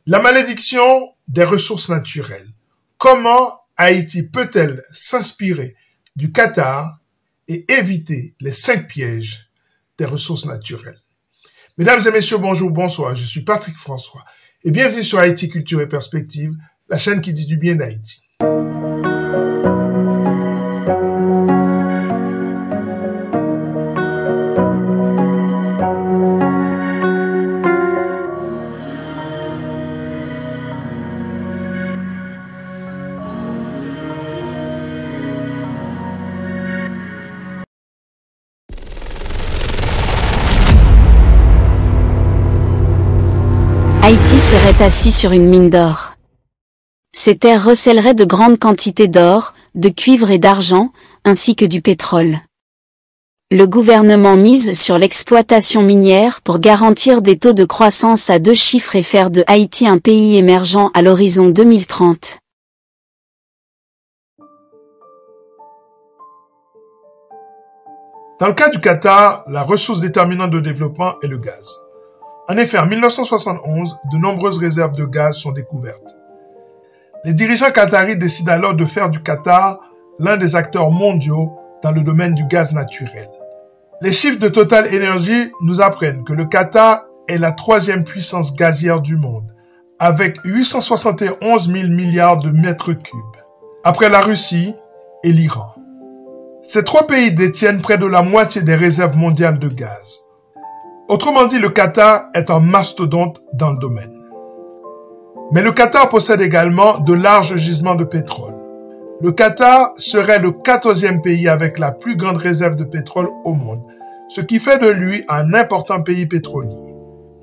La malédiction des ressources naturelles. Comment Haïti peut-elle s'inspirer du Qatar et éviter les 5 pièges des ressources naturelles? Mesdames et messieurs, bonjour, bonsoir, je suis Patrick François et bienvenue sur Haïti Culture et Perspective, la chaîne qui dit du bien d'Haïti. Haïti serait assis sur une mine d'or. Ces terres recèleraient de grandes quantités d'or, de cuivre et d'argent, ainsi que du pétrole. Le gouvernement mise sur l'exploitation minière pour garantir des taux de croissance à 2 chiffres et faire de Haïti un pays émergent à l'horizon 2030. Dans le cas du Qatar, la ressource déterminante de développement est le gaz. En effet, en 1971, de nombreuses réserves de gaz sont découvertes. Les dirigeants qataris décident alors de faire du Qatar l'un des acteurs mondiaux dans le domaine du gaz naturel. Les chiffres de Total Energy nous apprennent que le Qatar est la 3e puissance gazière du monde, avec 871 000 milliards de mètres cubes, après la Russie et l'Iran. Ces 3 pays détiennent près de la moitié des réserves mondiales de gaz. Autrement dit, le Qatar est un mastodonte dans le domaine. Mais le Qatar possède également de larges gisements de pétrole. Le Qatar serait le 14e pays avec la plus grande réserve de pétrole au monde, ce qui fait de lui un important pays pétrolier.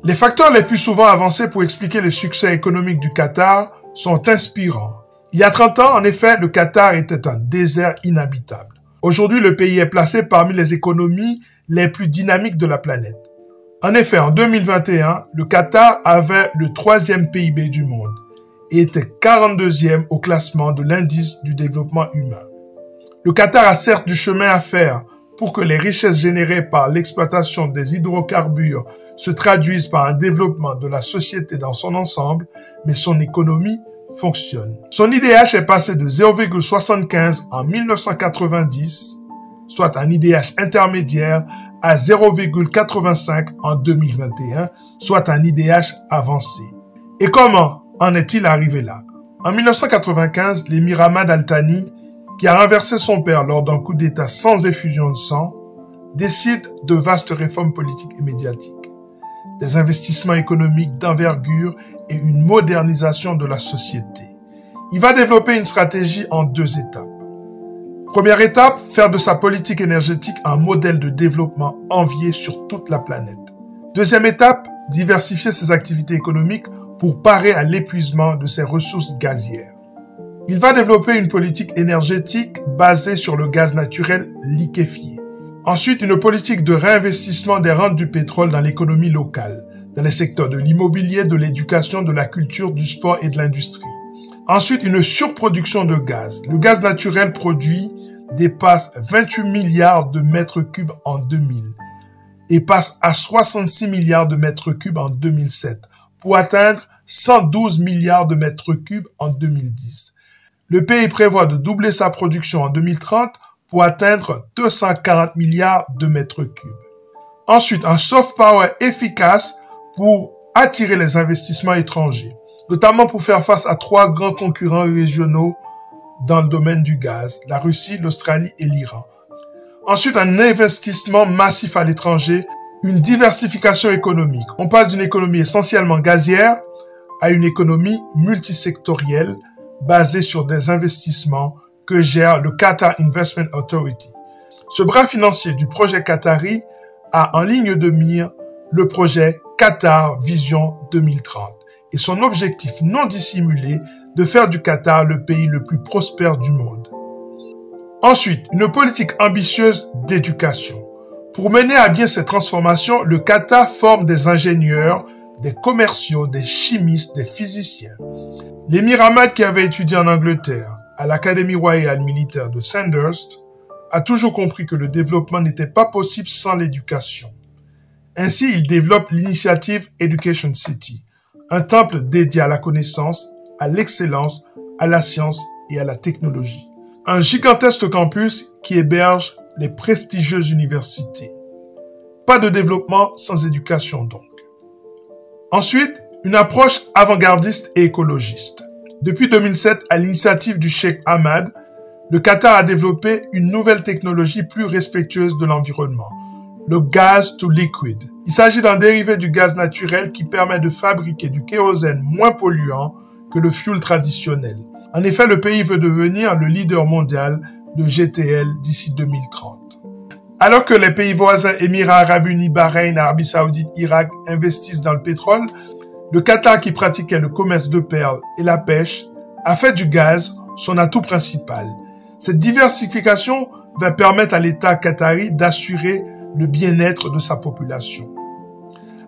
Les facteurs les plus souvent avancés pour expliquer le succès économique du Qatar sont inspirants. Il y a 30 ans, en effet, le Qatar était un désert inhabitable. Aujourd'hui, le pays est placé parmi les économies les plus dynamiques de la planète. En effet, en 2021, le Qatar avait le 3e PIB du monde et était 42e au classement de l'indice du développement humain. Le Qatar a certes du chemin à faire pour que les richesses générées par l'exploitation des hydrocarbures se traduisent par un développement de la société dans son ensemble, mais son économie fonctionne. Son IDH est passé de 0,75 en 1990, soit un IDH intermédiaire, à 0,85 en 2021, soit un IDH avancé. Et comment en est-il arrivé là? En 1995, l'émir Ahmad Al-Thani, qui a renversé son père lors d'un coup d'État sans effusion de sang, décide de vastes réformes politiques et médiatiques, des investissements économiques d'envergure et une modernisation de la société. Il va développer une stratégie en 2 étapes. Première étape, faire de sa politique énergétique un modèle de développement envié sur toute la planète. Deuxième étape, diversifier ses activités économiques pour parer à l'épuisement de ses ressources gazières. Il va développer une politique énergétique basée sur le gaz naturel liquéfié. Ensuite, une politique de réinvestissement des rentes du pétrole dans l'économie locale, dans les secteurs de l'immobilier, de l'éducation, de la culture, du sport et de l'industrie. Ensuite, une surproduction de gaz. Le gaz naturel produit dépasse 28 milliards de mètres cubes en 2000 et passe à 66 milliards de mètres cubes en 2007 pour atteindre 112 milliards de mètres cubes en 2010. Le pays prévoit de doubler sa production en 2030 pour atteindre 240 milliards de mètres cubes. Ensuite, un soft power efficace pour attirer les investissements étrangers, notamment pour faire face à 3 grands concurrents régionaux dans le domaine du gaz, la Russie, l'Australie et l'Iran. Ensuite, un investissement massif à l'étranger, une diversification économique. On passe d'une économie essentiellement gazière à une économie multisectorielle basée sur des investissements que gère le Qatar Investment Authority. Ce bras financier du projet qatari a en ligne de mire le projet Qatar Vision 2030 et son objectif non dissimulé de faire du Qatar le pays le plus prospère du monde. Ensuite, une politique ambitieuse d'éducation. Pour mener à bien ces transformations, le Qatar forme des ingénieurs, des commerciaux, des chimistes, des physiciens. L'émir Ahmad, qui avait étudié en Angleterre à l'Académie royale militaire de Sandhurst, a toujours compris que le développement n'était pas possible sans l'éducation. Ainsi, il développe l'initiative Education City, un temple dédié à la connaissance, à l'excellence, à la science et à la technologie. Un gigantesque campus qui héberge les prestigieuses universités. Pas de développement sans éducation donc. Ensuite, une approche avant-gardiste et écologiste. Depuis 2007, à l'initiative du Cheikh Hamad, le Qatar a développé une nouvelle technologie plus respectueuse de l'environnement, le gaz to liquid. Il s'agit d'un dérivé du gaz naturel qui permet de fabriquer du kérosène moins polluant que le fioul traditionnel. En effet, le pays veut devenir le leader mondial de GTL d'ici 2030. Alors que les pays voisins, Émirats Arabes Unis, Bahreïn, Arabie Saoudite, Irak, investissent dans le pétrole, le Qatar, qui pratiquait le commerce de perles et la pêche, a fait du gaz son atout principal. Cette diversification va permettre à l'État qatari d'assurer le bien-être de sa population.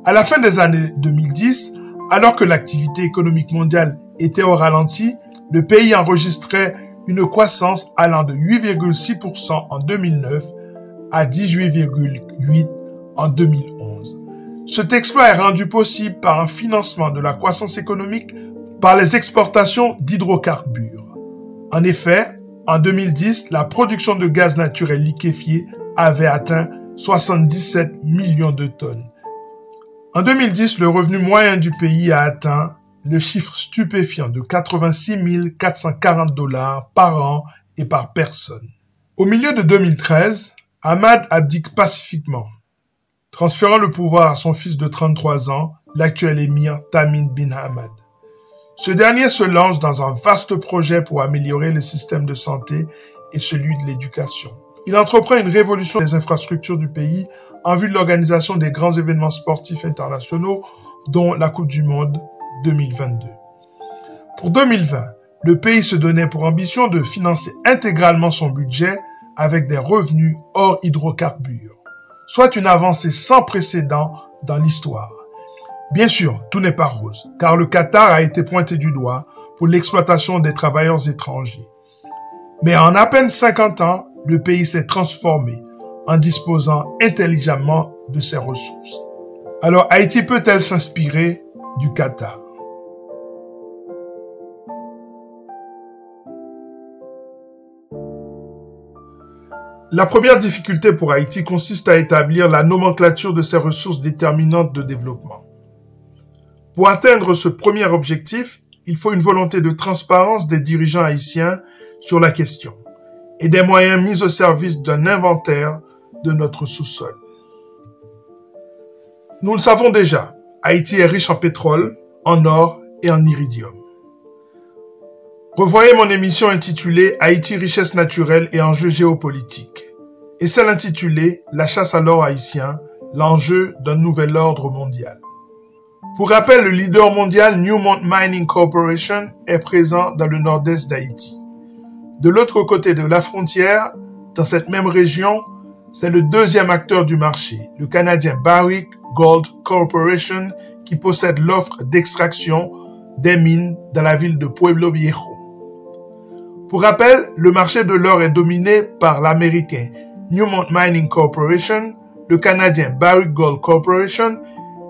À la fin des années 2010, alors que l'activité économique mondiale était au ralenti, le pays enregistrait une croissance allant de 8,6% en 2009 à 18,8% en 2011. Cet exploit est rendu possible par un financement de la croissance économique par les exportations d'hydrocarbures. En effet, en 2010, la production de gaz naturel liquéfié avait atteint 77 millions de tonnes. En 2010, le revenu moyen du pays a atteint le chiffre stupéfiant de 86 440 $ par an et par personne. Au milieu de 2013, Hamad abdique pacifiquement, transférant le pouvoir à son fils de 33 ans, l'actuel émir Tamim bin Hamad. Ce dernier se lance dans un vaste projet pour améliorer le système de santé et celui de l'éducation. Il entreprend une révolution des infrastructures du pays en vue de l'organisation des grands événements sportifs internationaux, dont la Coupe du Monde 2022. Pour 2020, le pays se donnait pour ambition de financer intégralement son budget avec des revenus hors hydrocarbures, soit une avancée sans précédent dans l'histoire. Bien sûr, tout n'est pas rose, car le Qatar a été pointé du doigt pour l'exploitation des travailleurs étrangers. Mais en à peine 50 ans, le pays s'est transformé en disposant intelligemment de ses ressources. Alors Haïti peut-elle s'inspirer du Qatar? La première difficulté pour Haïti consiste à établir la nomenclature de ses ressources déterminantes de développement. Pour atteindre ce premier objectif, il faut une volonté de transparence des dirigeants haïtiens sur la question et des moyens mis au service d'un inventaire de notre sous-sol. Nous le savons déjà, Haïti est riche en pétrole, en or et en iridium. Revoyez mon émission intitulée « Haïti, richesse naturelle et enjeux géopolitiques » et celle intitulée « La chasse à l'or haïtien, l'enjeu d'un nouvel ordre mondial ». Pour rappel, le leader mondial Newmont Mining Corporation est présent dans le nord-est d'Haïti. De l'autre côté de la frontière, dans cette même région, c'est le deuxième acteur du marché, le Canadien Barrick Gold Corporation, qui possède l'offre d'extraction des mines dans la ville de Pueblo Viejo. Pour rappel, le marché de l'or est dominé par l'américain Newmont Mining Corporation, le Canadien Barrick Gold Corporation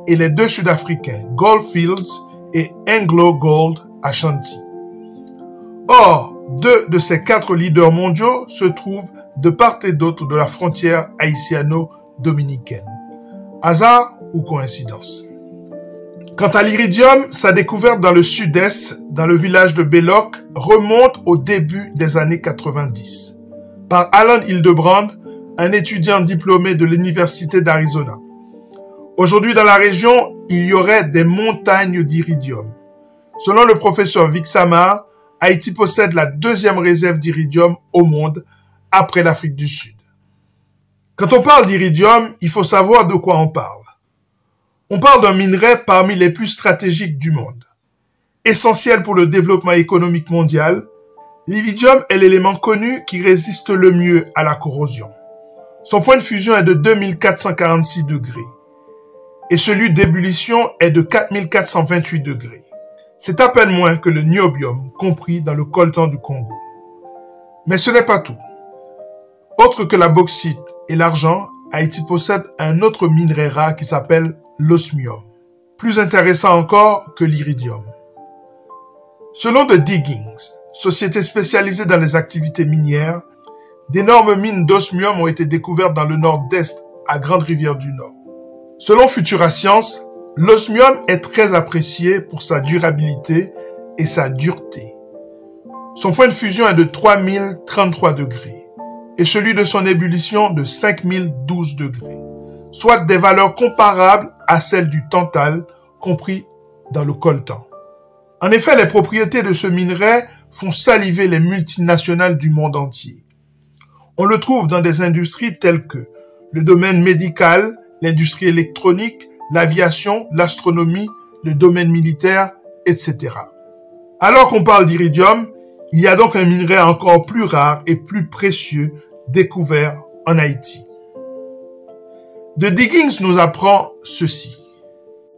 et les deux Sud-Africains Gold Fields et Anglo Gold Ashanti. Or, deux de ces quatre leaders mondiaux se trouvent de part et d'autre de la frontière haïtiano-dominicaine. Hasard ou coïncidence? Quant à l'iridium, sa découverte dans le sud-est, dans le village de Belloc, remonte au début des années 90, par Alan Hildebrand, un étudiant diplômé de l'Université d'Arizona. Aujourd'hui, dans la région, il y aurait des montagnes d'iridium. Selon le professeur Vic Samar, Haïti possède la deuxième réserve d'iridium au monde, après l'Afrique du Sud. Quand on parle d'iridium, il faut savoir de quoi on parle. On parle d'un minerai parmi les plus stratégiques du monde. Essentiel pour le développement économique mondial, l'iridium est l'élément connu qui résiste le mieux à la corrosion. Son point de fusion est de 2446 degrés et celui d'ébullition est de 4428 degrés. C'est à peine moins que le niobium compris dans le coltan du Congo. Mais ce n'est pas tout. Autre que la bauxite et l'argent, Haïti possède un autre minerai rare qui s'appelle l'osmium. plus intéressant encore que l'iridium. Selon The Diggings, société spécialisée dans les activités minières, d'énormes mines d'osmium ont été découvertes dans le nord-est à Grande-Rivière du Nord. Selon Futura Science, l'osmium est très apprécié pour sa durabilité et sa dureté. Son point de fusion est de 3033 degrés et celui de son ébullition de 5012 degrés, soit des valeurs comparables à celles du tantale compris dans le coltan. En effet, les propriétés de ce minerai font saliver les multinationales du monde entier. On le trouve dans des industries telles que le domaine médical, l'industrie électronique, l'aviation, l'astronomie, le domaine militaire, etc. Alors qu'on parle d'iridium, il y a donc un minerai encore plus rare et plus précieux découvert en Haïti. The Diggings nous apprend ceci.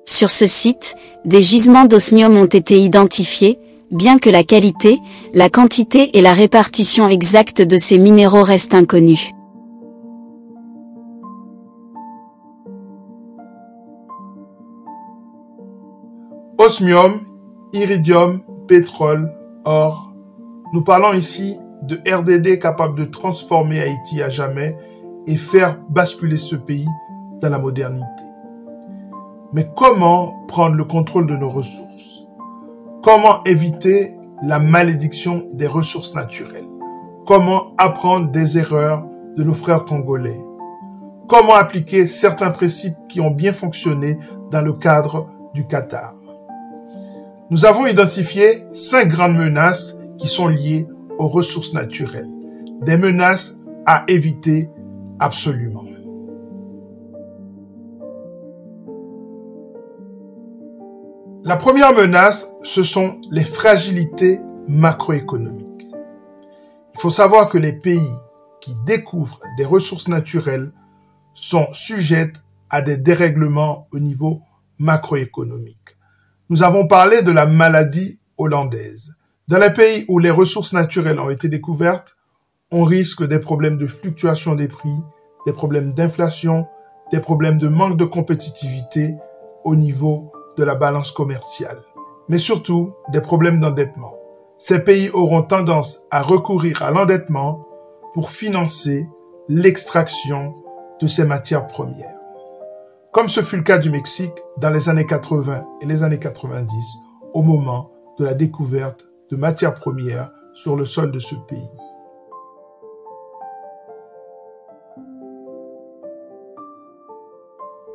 Sur ce site, des gisements d'osmium ont été identifiés, bien que la qualité, la quantité et la répartition exacte de ces minéraux restent inconnus. Osmium, iridium, pétrole, or. Nous parlons ici de RDD capable de transformer Haïti à jamais et faire basculer ce pays dans la modernité. Mais comment prendre le contrôle de nos ressources? Comment éviter la malédiction des ressources naturelles? Comment apprendre des erreurs de nos frères congolais? Comment appliquer certains principes qui ont bien fonctionné dans le cadre du Qatar? Nous avons identifié 5 grandes menaces qui sont liées aux ressources naturelles. Des menaces à éviter absolument. La première menace, ce sont les fragilités macroéconomiques. Il faut savoir que les pays qui découvrent des ressources naturelles sont sujets à des dérèglements au niveau macroéconomique. Nous avons parlé de la maladie hollandaise. Dans les pays où les ressources naturelles ont été découvertes, on risque des problèmes de fluctuation des prix, des problèmes d'inflation, des problèmes de manque de compétitivité au niveau de la balance commerciale, mais surtout des problèmes d'endettement. Ces pays auront tendance à recourir à l'endettement pour financer l'extraction de ces matières premières. Comme ce fut le cas du Mexique dans les années 80 et les années 90, au moment de la découverte de matières premières sur le sol de ce pays.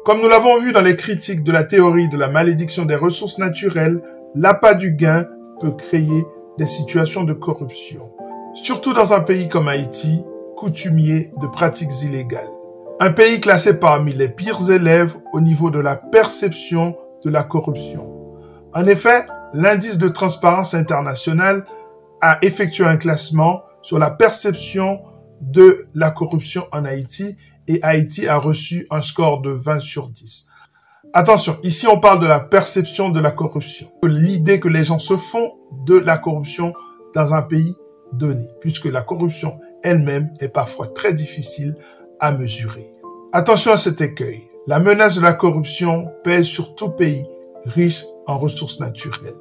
Comme nous l'avons vu dans les critiques de la théorie de la malédiction des ressources naturelles, l'appât du gain peut créer des situations de corruption, surtout dans un pays comme Haïti, coutumier de pratiques illégales. Un pays classé parmi les pires élèves au niveau de la perception de la corruption. En effet, l'indice de transparence internationale a effectué un classement sur la perception de la corruption en Haïti et Haïti a reçu un score de 20 sur 10. Attention, ici on parle de la perception de la corruption. L'idée que les gens se font de la corruption dans un pays donné, puisque la corruption elle-même est parfois très difficile à mesurer. Attention à cet écueil. La menace de la corruption pèse sur tout pays riche en ressources naturelles.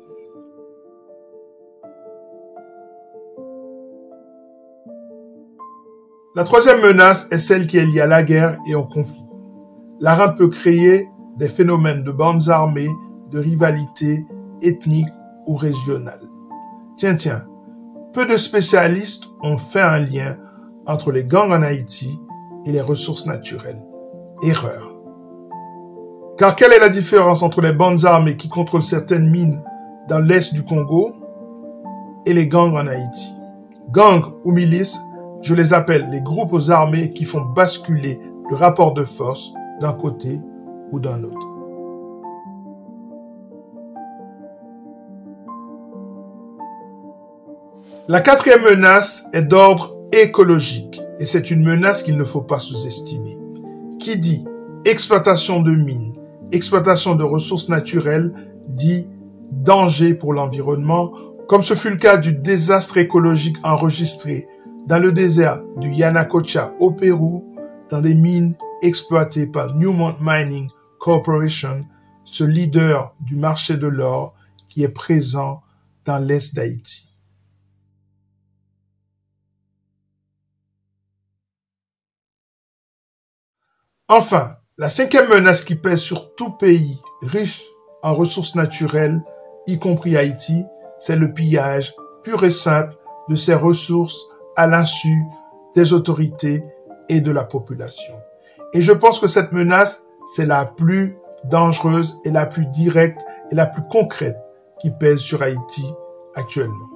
La troisième menace est celle qui est liée à la guerre et au conflit. La rente peut créer des phénomènes de bandes armées, de rivalité ethnique ou régionale. Tiens, peu de spécialistes ont fait un lien entre les gangs en Haïti et les ressources naturelles. Erreur. Car quelle est la différence entre les bandes armées qui contrôlent certaines mines dans l'est du Congo et les gangs en Haïti? Gangs ou milices, je les appelle les groupes armés qui font basculer le rapport de force d'un côté ou d'un autre. La quatrième menace est d'ordre écologique et c'est une menace qu'il ne faut pas sous-estimer. Qui dit exploitation de mines, exploitation de ressources naturelles, dit danger pour l'environnement, comme ce fut le cas du désastre écologique enregistré dans le désert du Yanacocha au Pérou, dans des mines exploitées par Newmont Mining Corporation ce leader du marché de l'or qui est présent dans l'Est d'Haïti. Enfin, la cinquième menace qui pèse sur tout pays riche en ressources naturelles, y compris Haïti, c'est le pillage pur et simple de ces ressources à l'insu des autorités et de la population. Et je pense que cette menace, c'est la plus dangereuse et la plus directe et la plus concrète qui pèse sur Haïti actuellement.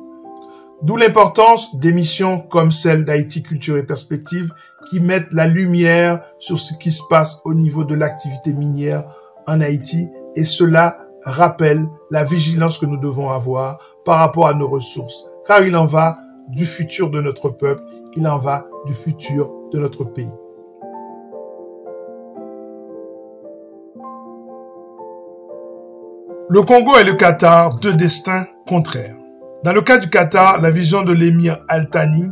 D'où l'importance d'émissions comme celle d'Haïti Culture et Perspective qui mettent la lumière sur ce qui se passe au niveau de l'activité minière en Haïti et cela rappelle la vigilance que nous devons avoir par rapport à nos ressources. Car il en va du futur de notre peuple, il en va du futur de notre pays. Le Congo et le Qatar, deux destins contraires. Dans le cas du Qatar, la vision de l'émir Al-Thani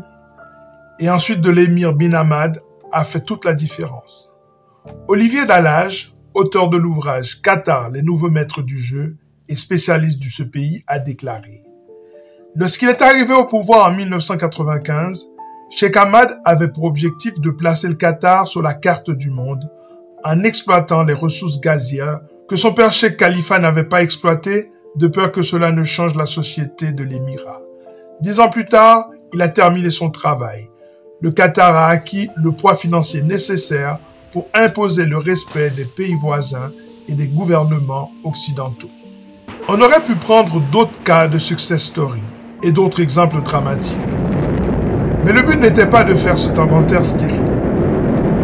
et ensuite de l'émir Bin Hamad a fait toute la différence. Olivier Dallage, auteur de l'ouvrage Qatar, les nouveaux maîtres du jeu et spécialiste de ce pays, a déclaré: lorsqu'il est arrivé au pouvoir en 1995, Cheikh Hamad avait pour objectif de placer le Qatar sur la carte du monde en exploitant les ressources gazières que son père Cheikh Khalifa n'avait pas exploitées de peur que cela ne change la société de l'émirat. 10 ans plus tard, il a terminé son travail. Le Qatar a acquis le poids financier nécessaire pour imposer le respect des pays voisins et des gouvernements occidentaux. On aurait pu prendre d'autres cas de success story et d'autres exemples dramatiques. Mais le but n'était pas de faire cet inventaire stérile,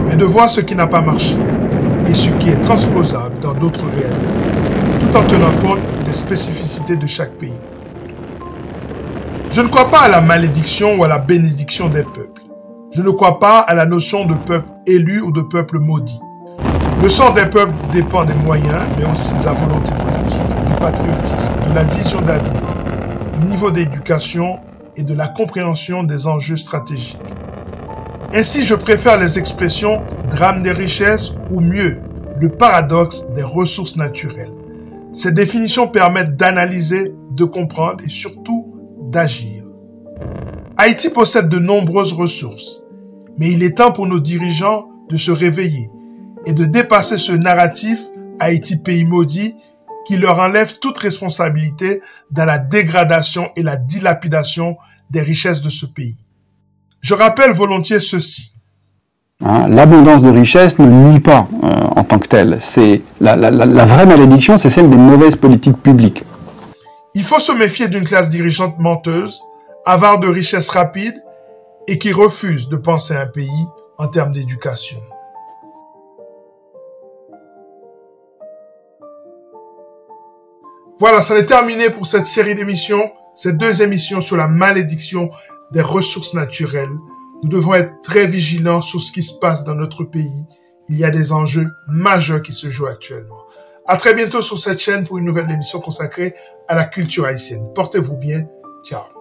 mais de voir ce qui n'a pas marché et ce qui est transposable dans d'autres réalités, tout en tenant compte des spécificités de chaque pays. Je ne crois pas à la malédiction ou à la bénédiction des peuples. Je ne crois pas à la notion de peuple élu ou de peuple maudit. Le sort des peuples dépend des moyens, mais aussi de la volonté politique, du patriotisme, de la vision d'avenir, du niveau d'éducation et de la compréhension des enjeux stratégiques. Ainsi, je préfère les expressions « drame des richesses » ou mieux, le paradoxe des ressources naturelles. Ces définitions permettent d'analyser, de comprendre et surtout d'agir. Haïti possède de nombreuses ressources, mais il est temps pour nos dirigeants de se réveiller et de dépasser ce narratif Haïti pays maudit qui leur enlève toute responsabilité dans la dégradation et la dilapidation des richesses de ce pays. Je rappelle volontiers ceci. L'abondance de richesses ne nuit pas en tant que telle. C'est la vraie malédiction, c'est celle des mauvaises politiques publiques. Il faut se méfier d'une classe dirigeante menteuse, avare de richesses rapides et qui refuse de penser un pays en termes d'éducation. Voilà, ça est terminé pour cette série d'émissions, ces 2 émissions sur la malédiction des ressources naturelles. Nous devons être très vigilants sur ce qui se passe dans notre pays. Il y a des enjeux majeurs qui se jouent actuellement. À très bientôt sur cette chaîne pour une nouvelle émission consacrée à la culture haïtienne. Portez-vous bien. Ciao.